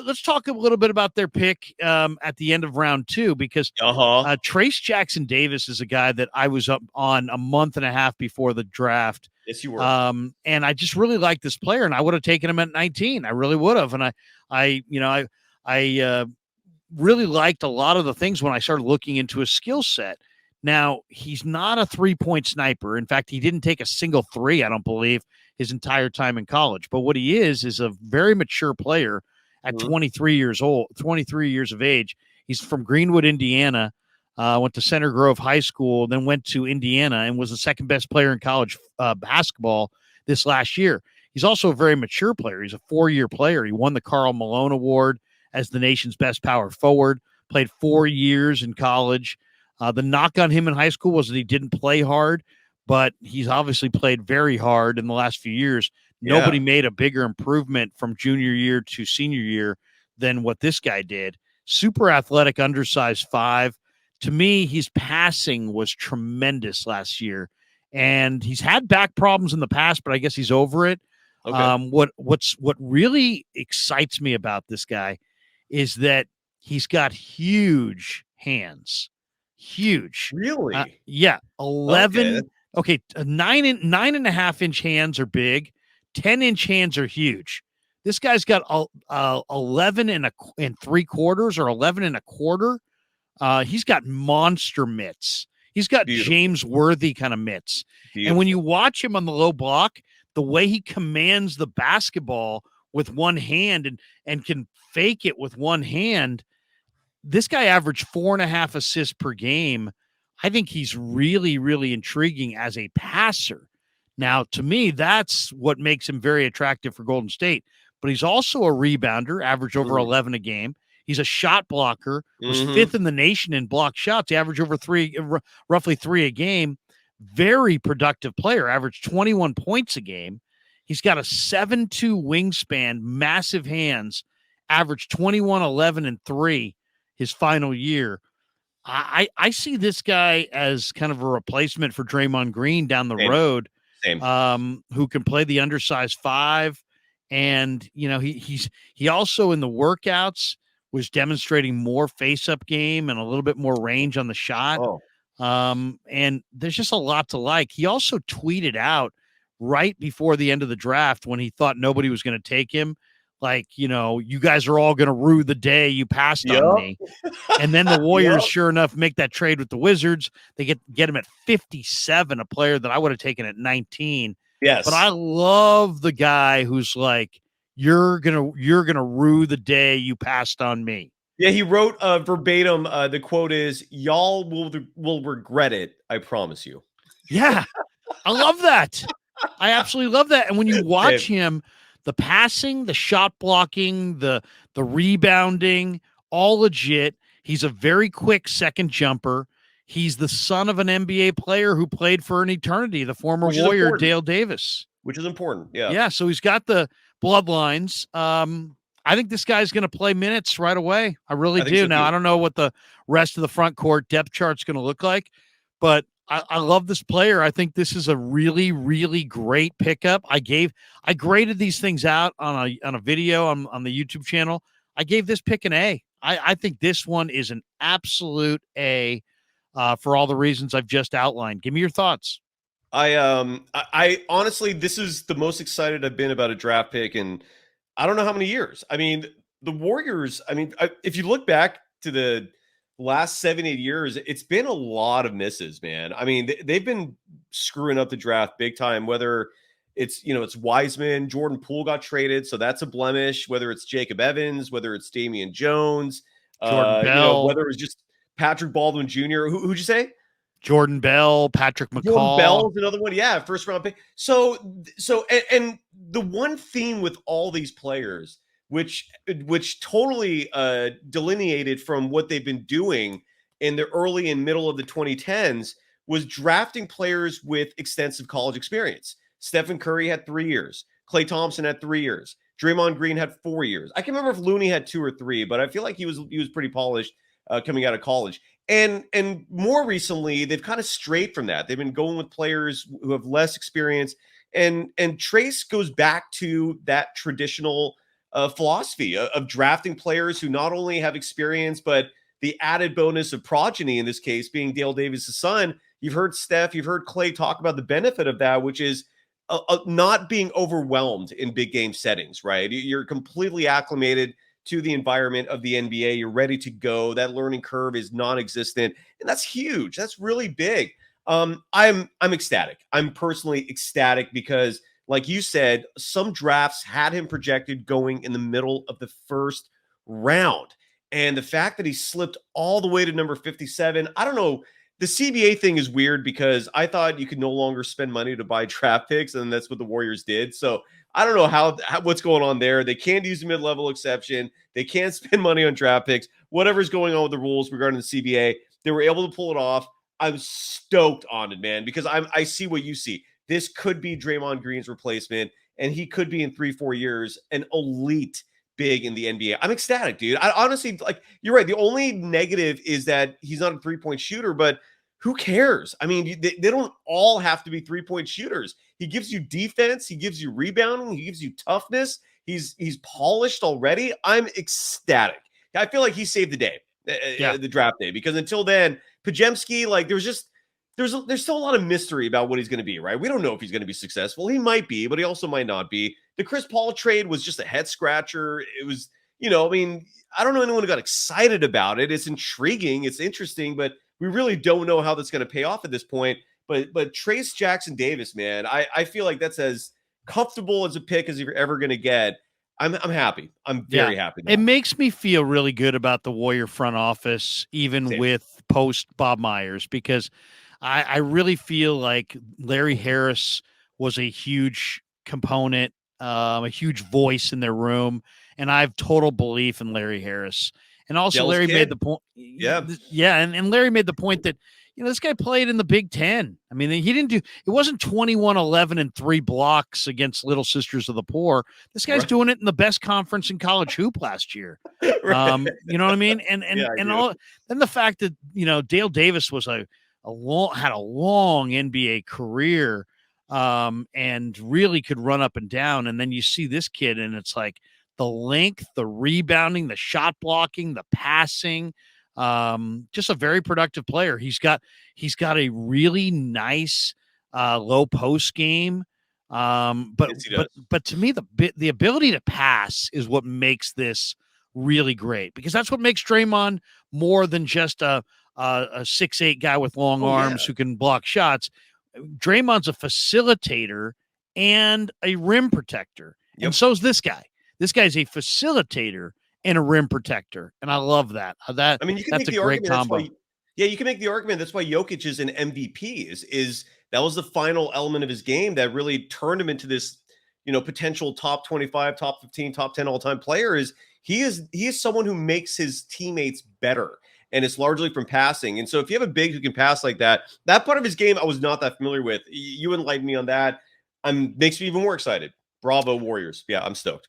let's talk a little bit about their pick at the end of round 2, because Trace Jackson Davis is a guy that I was up on a month and a half before the draft. Yes, you were. And I just really like this player, and I would have taken him at 19. I really would have. And I really liked a lot of the things when I started looking into his skill set. Now, he's not a three-point sniper. In fact, he didn't take a single three, I don't believe, his entire time in college. But what he is a very mature player at 23 years old, 23 years of age. He's from Greenwood, Indiana, went to Center Grove High School, then went to Indiana and was the second best player in college basketball this last year. He's also a very mature player. He's a 4-year player. He won the Karl Malone Award as the nation's best power forward, played 4 years in college. The knock on him in high school was that he didn't play hard, but he's obviously played very hard in the last few years. Yeah. Nobody made a bigger improvement from junior year to senior year than what this guy did. Super athletic, undersized 5. To me, his passing was tremendous last year, and he's had back problems in the past, but I guess he's over it. Okay. What really excites me about this guy is that he's got huge hands. Huge. Really? Yeah. 11. Okay. 9.5 inch hands are big. 10-inch hands are huge. This guy's got 11 and 3/4 or 11 and 1/4. He's got monster mitts. He's got James Worthy kind of mitts. And when you watch him on the low block, the way he commands the basketball with one hand and can fake it with one hand, this guy averaged 4.5 assists per game. I think he's really, really intriguing as a passer. Now, to me, that's what makes him very attractive for Golden State. But he's also a rebounder, averaged over 11 a game. He's a shot blocker, was 5th in the nation in block shots. He averaged over roughly 3 a game. Very productive player, averaged 21 points a game. He's got a 7'2" wingspan, massive hands, averaged 21, 11, and 3 his final year. I see this guy as kind of a replacement for Draymond Green down the road. Who can play the undersized 5. And, you know, he also in the workouts was demonstrating more face-up game and a little bit more range on the shot. And there's just a lot to like. He also tweeted out right before the end of the draft when he thought nobody was going to take him, like, you know, you guys are all going to rue the day you passed on me. And then the Warriors, sure enough, make that trade with the Wizards. They get him at 57, a player that I would have taken at 19. Yes. But I love the guy who's like, you're gonna rue the day you passed on me. Yeah, he wrote verbatim. The quote is, "Y'all will regret it. I promise you." Yeah, I love that. I absolutely love that. And when you watch him, the passing, the shot blocking, the rebounding, all legit. He's a very quick second jumper. He's the son of an NBA player who played for an eternity, the former Warrior Dale Davis. Which is important, yeah. Yeah, so he's got the bloodlines. I think this guy's going to play minutes right away. I really do. So now, I don't know what the rest of the front court depth chart's going to look like, but I love this player. I think this is a really, really great pickup. I graded these things out on a video on the YouTube channel. I gave this pick an A. I think this one is an absolute A for all the reasons I've just outlined. Give me your thoughts. I honestly, this is the most excited I've been about a draft pick in I don't know how many years. I mean, the Warriors, if you look back to the last 7-8 years, it's been a lot of misses, man. I mean, they've been screwing up the draft big time, whether it's Wiseman, Jordan Poole got traded, so that's a blemish, whether it's Jacob Evans, whether it's Damian Jones, Jordan Bell, whether it was just Patrick Baldwin Jr. Who'd you say? Jordan Bell, Patrick McCall. Jordan Bell's another one. Yeah, first round pick. So and the one theme with all these players, which totally delineated from what they've been doing in the early and middle of the 2010s, was drafting players with extensive college experience. Stephen Curry had 3 years. Klay Thompson had 3 years. Draymond Green had 4 years. I can't remember if Looney had 2 or 3, but I feel like he was pretty polished coming out of college. And more recently, they've kind of strayed from that. They've been going with players who have less experience. And Trayce goes back to that traditional philosophy of drafting players who not only have experience, but the added bonus of progeny, in this case being Dale Davis' son. You've heard Steph, you've heard Clay talk about the benefit of that, which is not being overwhelmed in big game settings, right? You're completely acclimated to the environment of the NBA. You're ready to go. That learning curve is non-existent, and that's huge. That's really big. I'm ecstatic. I'm personally ecstatic because, like you said, some drafts had him projected going in the middle of the first round. And the fact that he slipped all the way to number 57, I don't know. The CBA thing is weird because I thought you could no longer spend money to buy draft picks, and that's what the Warriors did. So I don't know how what's going on there. They can't use a mid-level exception. They can't spend money on draft picks. Whatever's going on with the rules regarding the CBA, they were able to pull it off. I'm stoked on it, man, because I see what you see. This could be Draymond Green's replacement, and he could be in 3-4 years an elite big in the NBA. I'm ecstatic, dude. I honestly, like, you're right. The only negative is that he's not a 3-point shooter, but who cares? I mean, they don't all have to be 3-point shooters. He gives you defense, he gives you rebounding, he gives you toughness. He's polished already. I'm ecstatic. I feel like he saved the day, the draft day, because until then, Pajemski, like, there's still a lot of mystery about what he's going to be, right? We don't know if he's going to be successful. He might be, but he also might not be. The Chris Paul trade was just a head scratcher. It was, I mean, I don't know anyone who got excited about it. It's intriguing, it's interesting, but we really don't know how that's going to pay off at this point. But Trace Jackson Davis, man, I feel like that's as comfortable as a pick as you're ever going to get. I'm happy. I'm very happy now. It makes me feel really good about the Warrior front office, even with post Bob Myers, because I really feel like Larry Harris was a huge component, a huge voice in their room, and I have total belief in Larry Harris. And also, Dell's Larry kid. made the point, and Larry made the point that this guy played in the Big Ten. I mean, he didn't do it. Wasn't 21, 11, and 3 blocks against Little Sisters of the Poor. This guy's doing it in the best conference in college hoop last year. Right. You know what I mean? And the fact that Dale Davis was had a long NBA career, and really could run up and down. And then you see this kid, and it's like the length, the rebounding, the shot blocking, the passing. Just a very productive player. He's got a really nice low post game. But to me, the ability to pass is what makes this really great, because that's what makes Draymond more than just a 6'8" guy with long arms who can block shots. Draymond's a facilitator and a rim protector. And so is this guy. This guy's a facilitator and a rim protector, and I love that. I mean, you can that's make a great combo. You can make the argument that's why Jokic is an MVP. Is that was the final element of his game that really turned him into this, potential top 25, top 15, top 10 all-time player. He is someone who makes his teammates better, and it's largely from passing. And so if you have a big who can pass like that part of his game I was not that familiar with. You enlightened me on that. Makes me even more excited. Bravo, Warriors. Yeah, I'm stoked.